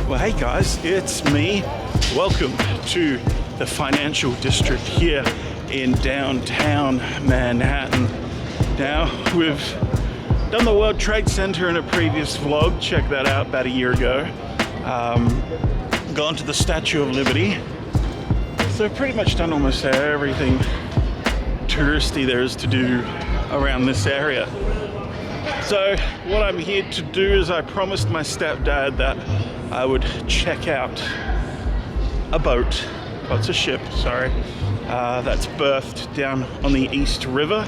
Well, hey guys, it's me. Welcome to the financial district here in downtown Manhattan. Now, we've done the World Trade Center in a previous vlog. Check that out, about a year ago. Gone to the Statue of Liberty. So pretty much done almost everything touristy there is to do around this area. So what I'm here to do is I promised my stepdad that I would check out a boat, well, it's a ship, sorry, that's berthed down on the East River.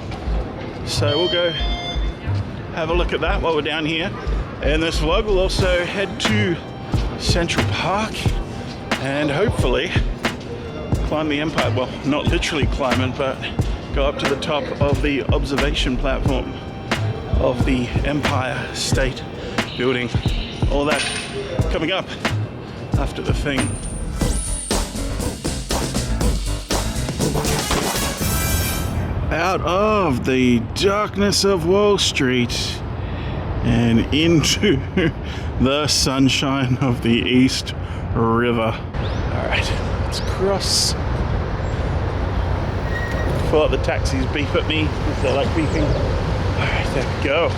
So we'll go have a look at that while we're down here. In this vlog, we'll also head to Central Park and hopefully climb the Empire. Well, not literally climb it, but go up to the top of the observation platform of the Empire State Building. All that coming up after the thing. Out of the darkness of Wall Street and into the sunshine of the East River. All right, let's cross. Before the taxis beep at me, because they like beeping. All right, there we go.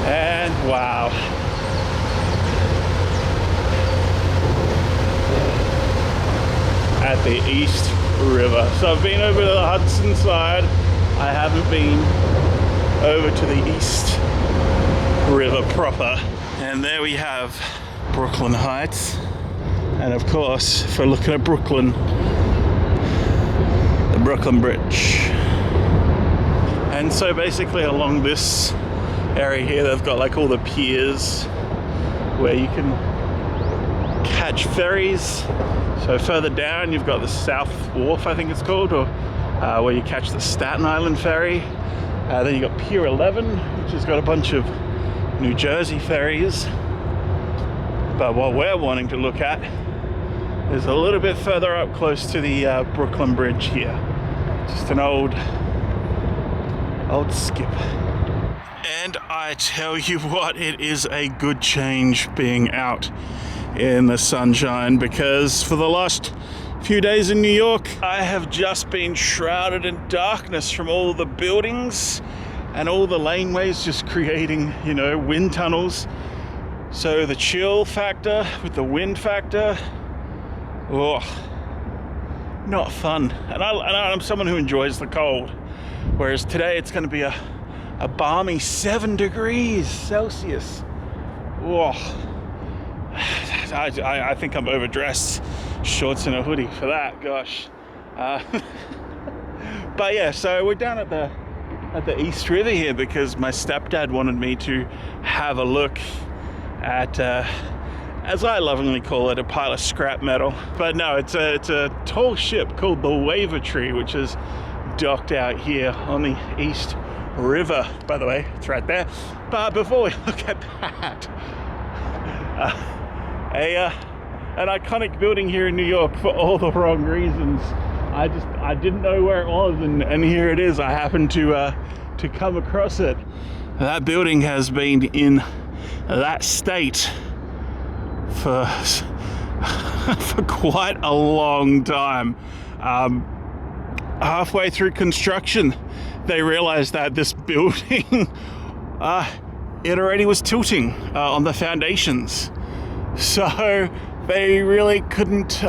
And wow. At the East River. So I've been over to the Hudson side. I haven't been over to the East River proper. And there we have Brooklyn Heights. And of course, if we're looking at Brooklyn, the Brooklyn Bridge. And so basically along this area here, they've got like all the piers where you can catch ferries. So further down, you've got the South Wharf, I think it's called, or where you catch the Staten Island ferry. Then you've got Pier 11, which has got a bunch of New Jersey ferries. But what we're wanting to look at is a little bit further up close to the Brooklyn Bridge here. Just an old skip. And I tell you what, it is a good change being out in the sunshine, because for the last few days in New York, I have just been shrouded in darkness from all the buildings and all the laneways just creating, you know, wind tunnels. So the chill factor with the wind factor, oh, not fun. And I'm someone who enjoys the cold, whereas today it's going to be a balmy 7 degrees Celsius. Oh, I think I'm overdressed. Shorts and a hoodie for that, gosh. But yeah, so we're down at the East River here because my stepdad wanted me to have a look at, as I lovingly call it, a pile of scrap metal. But no, it's a tall ship called the Wavertree, which is docked out here on the East River. By the way, it's right there. But before we look at that, an iconic building here in New York for all the wrong reasons. I didn't know where it was, and here it is. I happened to come across it. That building has been in that state for quite a long time. Halfway through construction, they realized that this building it already was tilting on the foundations. So they really couldn't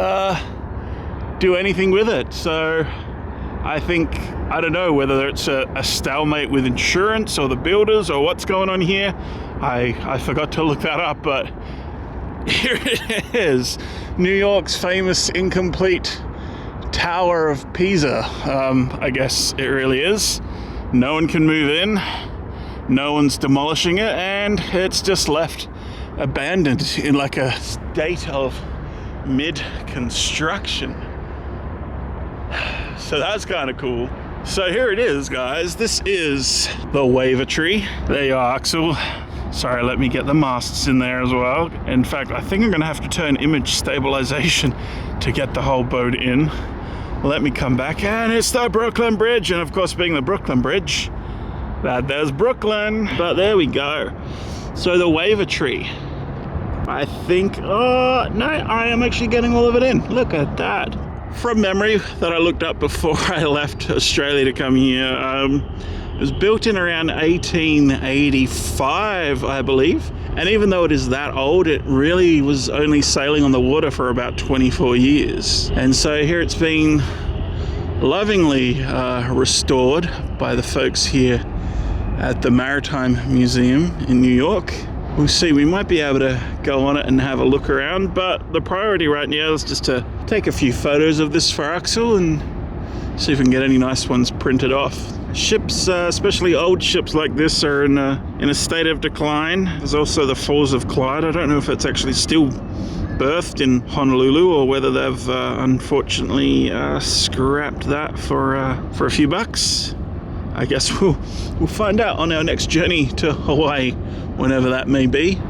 do anything with it. So I think, I don't know whether it's a stalemate with insurance or the builders or what's going on here. I forgot to look that up, but here it is. New York's famous incomplete Tower of Pisa. I guess it really is. No one can move in. No one's demolishing it, and it's just left abandoned in like a state of mid-construction. So that's kind of cool. So here it is, guys. This is the Wavertree. There you are, Axel. Sorry, let me get the masts in there as well. In fact, I think I'm gonna have to turn image stabilization to get the whole boat in. Let me come back, and it's the Brooklyn Bridge. And of course, being the Brooklyn Bridge, there's Brooklyn. But there we go. So the Wavertree. I think, oh, no, I am actually getting all of it in. Look at that. From memory that I looked up before I left Australia to come here, it was built in around 1885, I believe. And even though it is that old, it really was only sailing on the water for about 24 years. And so here it's been lovingly restored by the folks here at the Maritime Museum in New York. We'll see, we might be able to go on it and have a look around, but the priority right now is just to take a few photos of this forecastle and see if we can get any nice ones printed off. Ships, especially old ships like this, are in a state of decline. There's also the Falls of Clyde. I don't know if it's actually still berthed in Honolulu or whether they've unfortunately scrapped that for a few bucks. I guess we'll find out on our next journey to Hawaii, whenever that may be.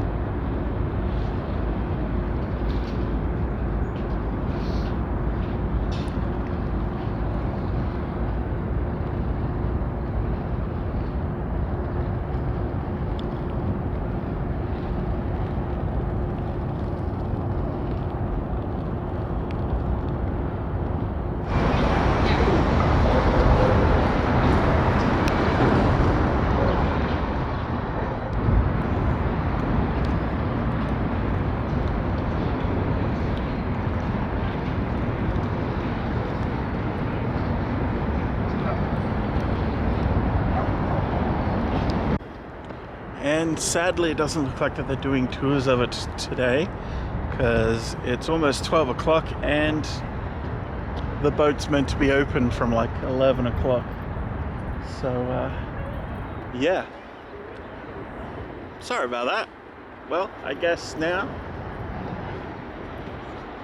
And sadly, it doesn't look like that they're doing tours of it today, because it's almost 12 o'clock and the boat's meant to be open from like 11 o'clock. So, yeah. Sorry about that. Well, I guess now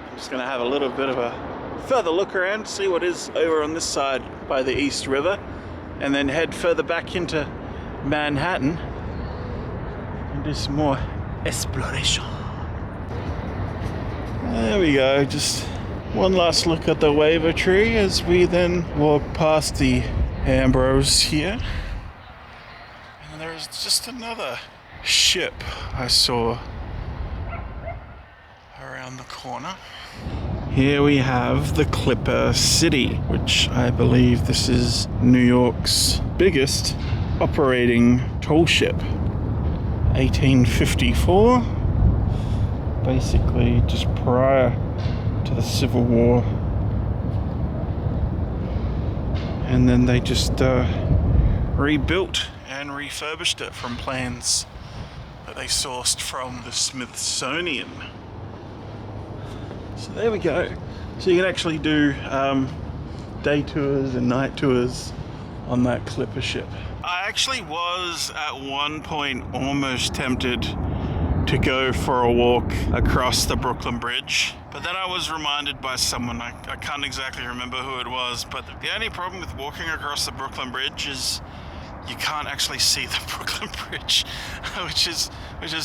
I'm just gonna have a little bit of a further look around, see what is over on this side by the East River, and then head further back into Manhattan and do some more exploration. There we go, just one last look at the waiver tree as we then walk past the Ambrose here. And there's just another ship I saw around the corner. Here we have the Clipper City, which I believe this is New York's biggest operating tall ship. 1854, basically just prior to the Civil War. And then they just rebuilt and refurbished it from plans that they sourced from the Smithsonian. So there we go. So you can actually do day tours and night tours on that Clipper ship. I actually was at one point almost tempted to go for a walk across the Brooklyn Bridge, but then I was reminded by someone, I can't exactly remember who it was, but the only problem with walking across the Brooklyn Bridge is you can't actually see the Brooklyn Bridge, which is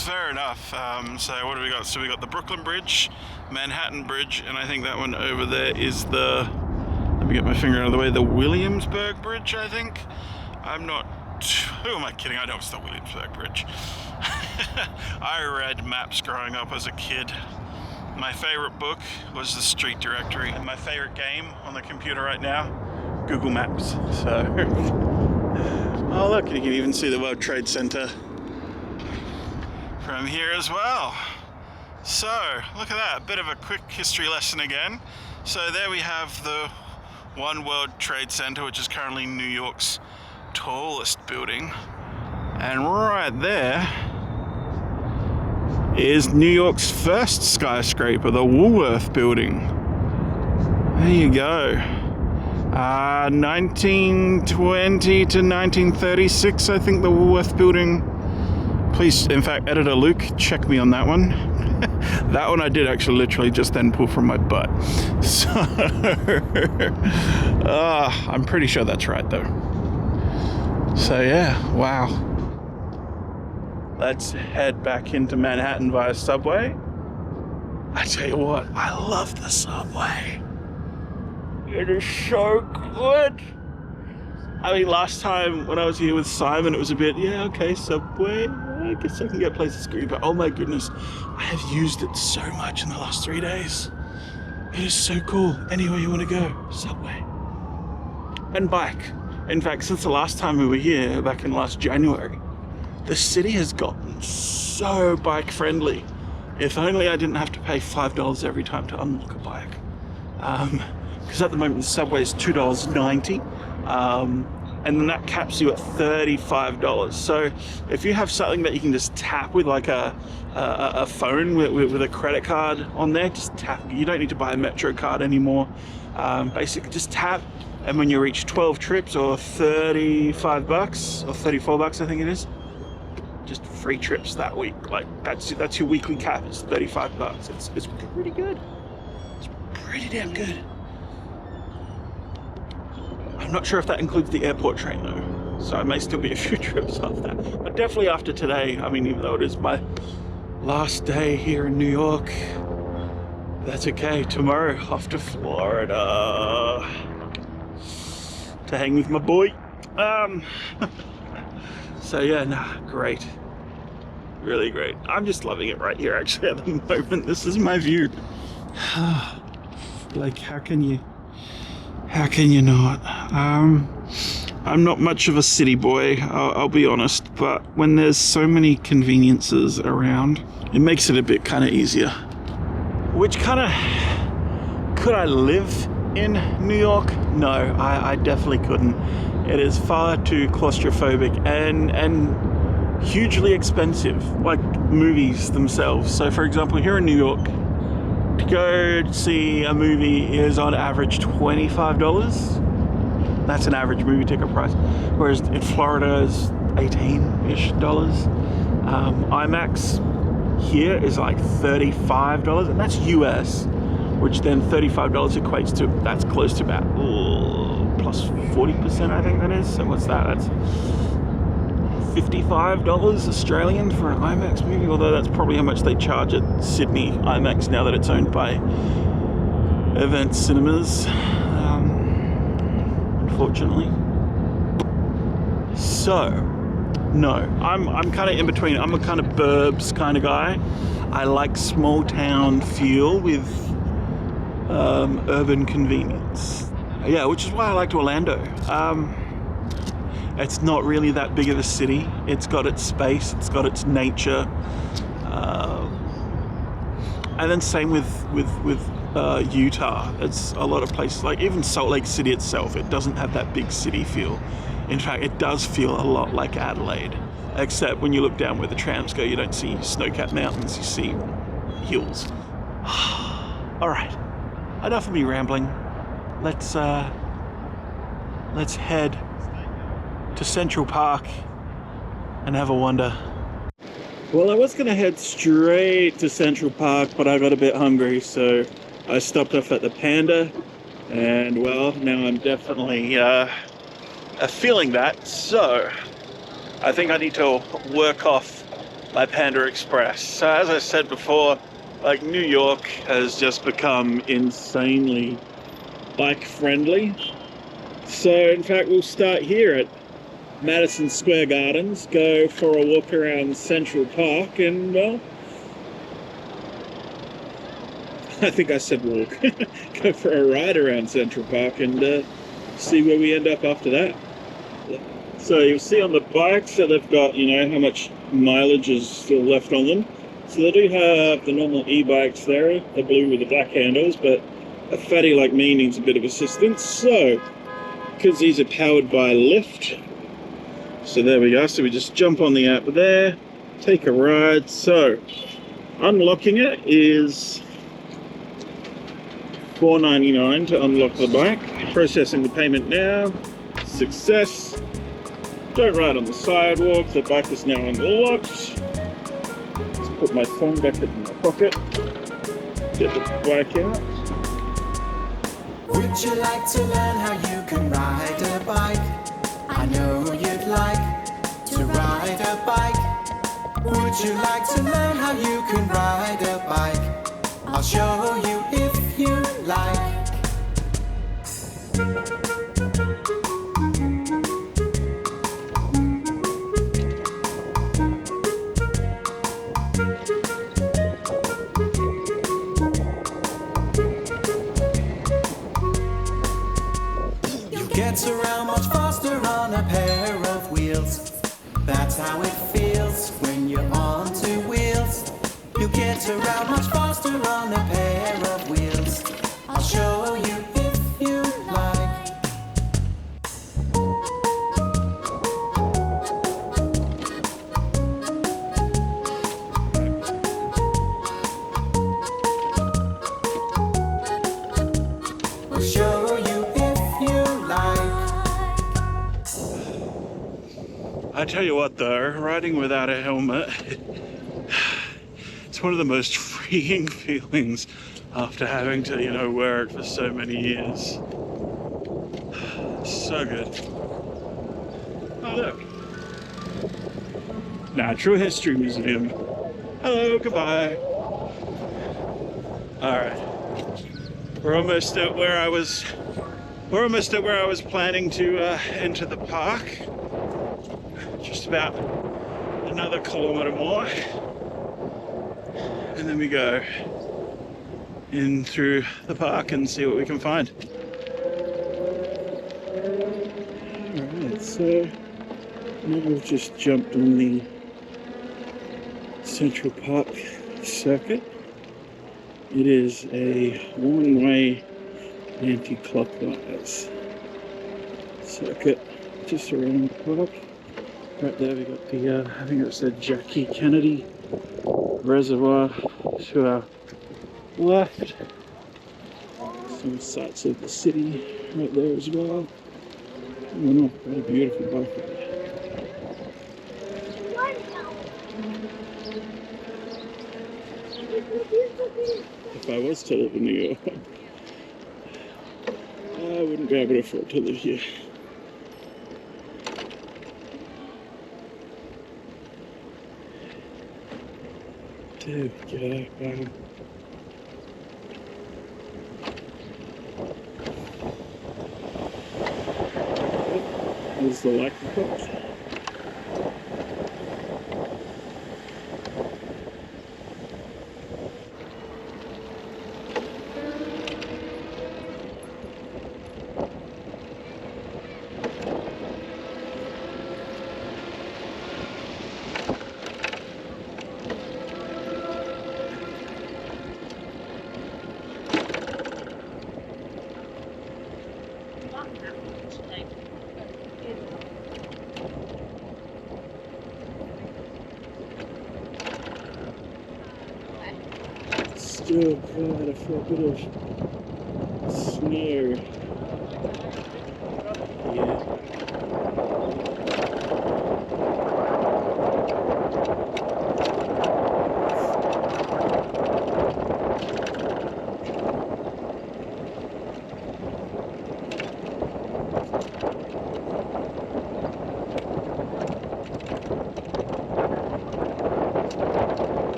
fair enough. So what have we got? So we got the Brooklyn Bridge, Manhattan Bridge, and I think that one over there is the, let me get my finger out of the way, the Williamsburg Bridge, I think. I'm not, who am I kidding? I know it's the Williamsburg Bridge. I read maps growing up as a kid. My favorite book was The Street Directory, and my favorite game on the computer right now, Google Maps. So, oh look, you can even see the World Trade Center from here as well. So, look at that, a bit of a quick history lesson again. So there we have the One World Trade Center, which is currently New York's tallest building, and right there is New York's first skyscraper, the Woolworth Building. There you go. 1920 to 1936, I think, the Woolworth Building. Please, in fact, editor Luke, check me on that one. That one I did actually literally just then pull from my butt. So, I'm pretty sure that's right though. So yeah, wow. Let's head back into Manhattan via subway. I tell you what, I love the subway. It is so good. I mean, last time when I was here with Simon, it was a bit, yeah, okay, subway. I guess I can get places quickly, but oh my goodness, I have used it so much in the last 3 days. It is so cool. Anywhere you want to go, subway. And bike. In fact, since the last time we were here, back in last January, the city has gotten so bike friendly. If only I didn't have to pay $5 every time to unlock a bike. Because at the moment the subway is $2.90, and then that caps you at $35. So if you have something that you can just tap with, like a phone with a credit card on there, just tap. You don't need to buy a Metro card anymore. Basically just tap, and when you reach 12 trips or $35 or $34, I think it is, just free trips that week. Like that's your weekly cap. It's $35. It's pretty good. It's pretty damn good. I'm not sure if that includes the airport train though, so I may still be a few trips off that. But definitely after today, I mean, even though it is my last day here in New York, that's okay. Tomorrow off to Florida to hang with my boy. So yeah, nah, great. Really great. I'm just loving it right here actually at the moment. This is my view. Like, how can you not? I'm not much of a city boy, I'll be honest, but when there's so many conveniences around, it makes it a bit kind of easier. Which kind of, could I live in New York? No, I definitely couldn't. It is far too claustrophobic and hugely expensive, like movies themselves. So for example, here in New York, to go see a movie is on average $25. That's an average movie ticket price. Whereas in Florida is $18-ish. IMAX here is like $35, and that's US, which then $35 equates to, that's close to about plus 40%, I think that is. So what's that? That's $55 Australian for an IMAX movie, although that's probably how much they charge at Sydney IMAX now that it's owned by Event Cinemas, unfortunately. So, no, I'm kind of in between. I'm a kind of burbs kind of guy. I like small town feel with urban convenience. Yeah, which is why I liked Orlando. It's not really that big of a city. It's got its space, it's got its nature. And then same with Utah. It's a lot of places, like even Salt Lake City itself, it doesn't have that big city feel. In fact, it does feel a lot like Adelaide, except when you look down where the trams go, you don't see snow-capped mountains, you see hills. All right, enough of me rambling. Let's head to Central Park and have a wander. Well, I was gonna head straight to Central Park, but I got a bit hungry, so I stopped off at the Panda, and well, now I'm definitely feeling that, so I think I need to work off my Panda Express. So as I said before, like, New York has just become insanely bike friendly. So in fact, we'll start here at Madison Square Gardens, go for a walk around Central Park, and well, I think I said walk. Go for a ride around Central Park and see where we end up after that. So you'll see on the bikes that they've got, you know, how much mileage is still left on them. So they do have the normal e-bikes there, the blue with the black handles, but a fatty like me needs a bit of assistance. So, because these are powered by Lyft, so there we go. So we just jump on the app there, take a ride. So unlocking it is $4.99 to unlock the bike. Processing the payment now. Success. Don't ride on the sidewalk. The bike is now unlocked. Let's put my phone back in my pocket. Get the bike out. Would you like to learn how you can ride a bike? I know you'd like to ride a bike. Would you like to learn how you can ride a bike? I'll show you if you like. gets around much faster on a pair of wheels. That's how it feels when you're on two wheels. You get around much faster on a pair of wheels. I'll show you if you like. We'll show you if you like. I tell you what though, riding without a helmet, it's one of the most freeing feelings after having to, wear it for so many years. So good. Oh look. Natural History Museum. Hello, goodbye. Alright. We're almost at where I was planning to enter the park. Just about another kilometre more. And then we go in through the park and see what we can find. Alright, so now we've just jumped on the Central Park circuit. It is a one-way anti-clockwise circuit just around the park. Right there we got the, I think it's the Jackie Kennedy Reservoir to our left. Some sights of the city right there as well. Oh, what a beautiful park. If I was to live in New York, I wouldn't be able to afford to live here. There we go. There's the light box. Still quite a fair bit of snow. Yeah.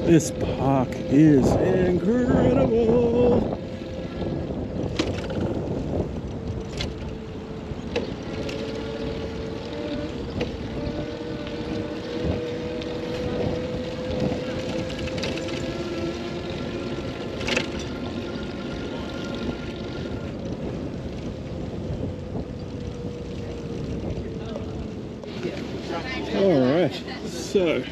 This park is incredible. All right, so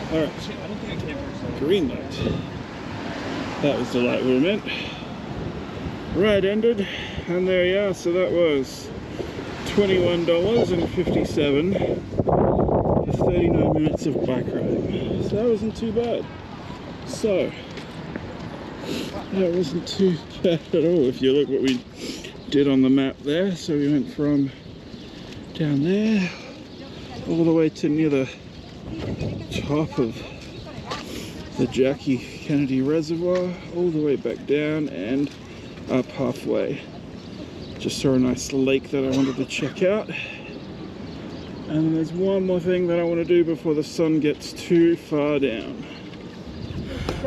all right, green light. That was the light we were meant. Red ended, and there you are. So that was $21.57 for 39 minutes of bike riding. So that wasn't too bad. So that wasn't too bad at all if you look what we did on the map there. So we went from down there all the way to near the top of the Jackie Kennedy Reservoir, all the way back down and up halfway. Just saw a nice lake that I wanted to check out. And then there's one more thing that I want to do before the sun gets too far down.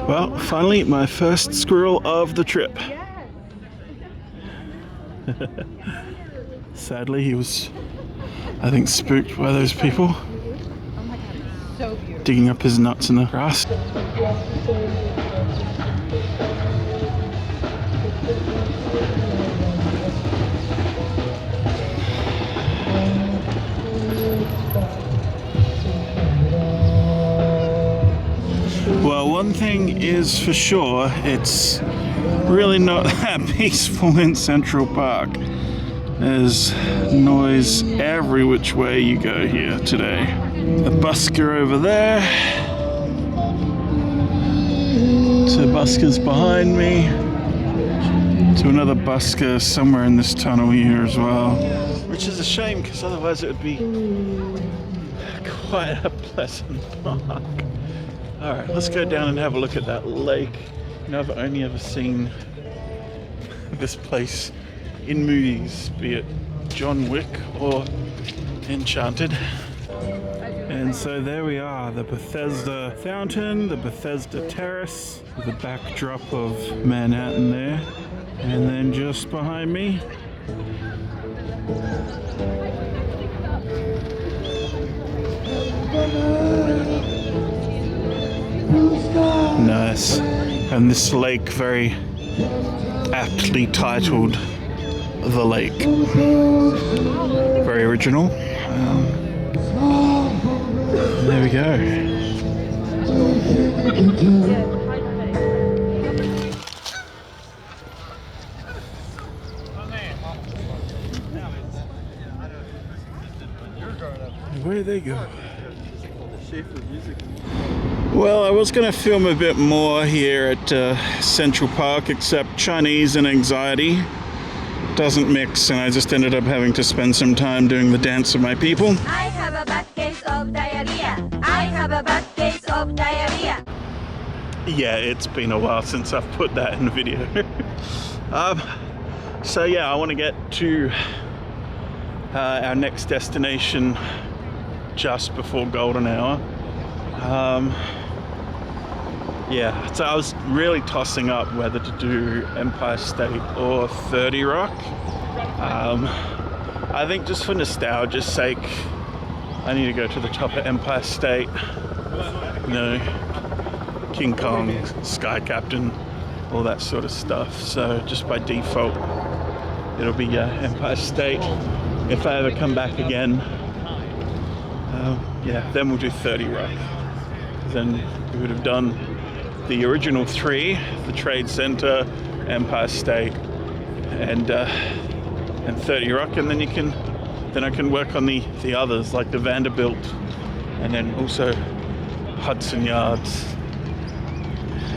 Well, finally, my first squirrel of the trip. Sadly, he was, I think, spooked by those people digging up his nuts in the grass. Well, one thing is for sure, it's really not that peaceful in Central Park. There's noise every which way you go here today. A busker over there, two buskers behind me, to another busker somewhere in this tunnel here as well. Which is a shame, because otherwise it would be quite a pleasant park. Alright, let's go down and have a look at that lake. You know, I've only ever seen this place in movies, be it John Wick or Enchanted. And so there we are, the Bethesda Fountain, the Bethesda Terrace, with a backdrop of Manhattan there. And then just behind me, nice. And this lake, very aptly titled The Lake. Very original. There we go. Where'd they go? Well, I was going to film a bit more here at Central Park, except Chinese and anxiety doesn't mix, and I just ended up having to spend some time doing the dance of my people. I have a bad case of diarrhea. I have a bad case of diarrhea. Yeah, it's been a while since I've put that in the video. So yeah, I want to get to our next destination just before golden hour. Yeah, so I was really tossing up whether to do Empire State or 30 Rock. I think just for nostalgia's sake, I need to go to the top of Empire State. You know, King Kong, Sky Captain, all that sort of stuff. So just by default, it'll be Empire State. If I ever come back again, yeah, then we'll do 30 Rock. Then we would have done the original three: the Trade Center, Empire State, and 30 Rock, and then I can work on the others like the Vanderbilt, and then also Hudson Yards,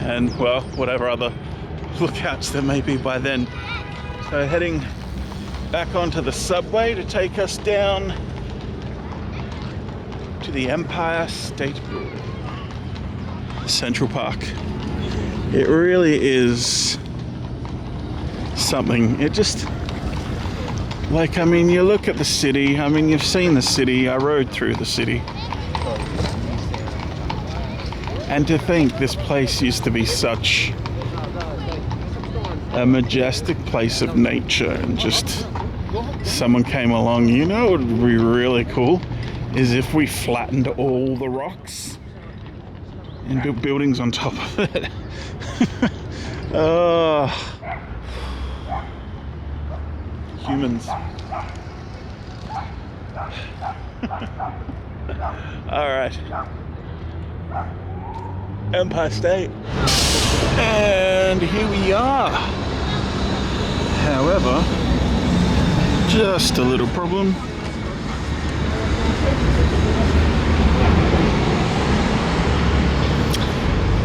and well, whatever other lookouts there may be by then. So heading back onto the subway to take us down to the Empire State Building. Central Park. It really is something. It just, like, I mean, you look at the city, I mean, you've seen the city, I rode through the city. And to think this place used to be such a majestic place of nature, and just someone came along, you know what would be really cool is if we flattened all the rocks and built buildings on top of it. Humans. Alright. Empire State. And here we are. However, just a little problem.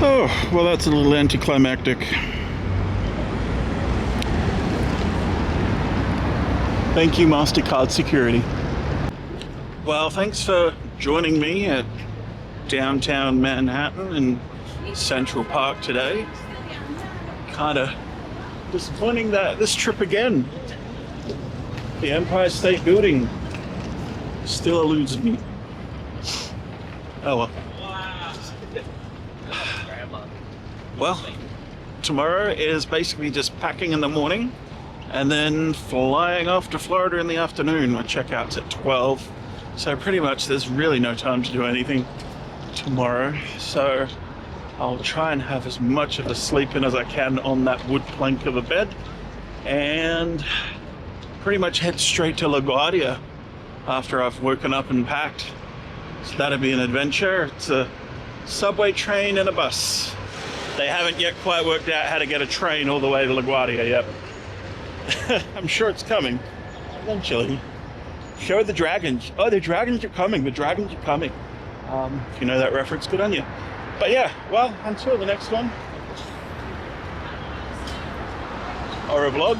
Oh, well, that's a little anticlimactic. Thank you, MasterCard Security. Well, thanks for joining me at downtown Manhattan and Central Park today. Kind of disappointing that this trip again, the Empire State Building, still eludes me. Oh well. Well, tomorrow is basically just packing in the morning and then flying off to Florida in the afternoon. My checkout's at 12, so pretty much there's really no time to do anything tomorrow. So I'll try and have as much of a sleep in as I can on that wood plank of a bed, and pretty much head straight to LaGuardia after I've woken up and packed. So that'll be an adventure. It's a subway, train, and a bus. They haven't yet quite worked out how to get a train all the way to LaGuardia yet. I'm sure it's coming eventually. Show the dragons. Oh, the dragons are coming. The dragons are coming. If you know that reference, good on you. But yeah, well, until the next one. Or a vlog.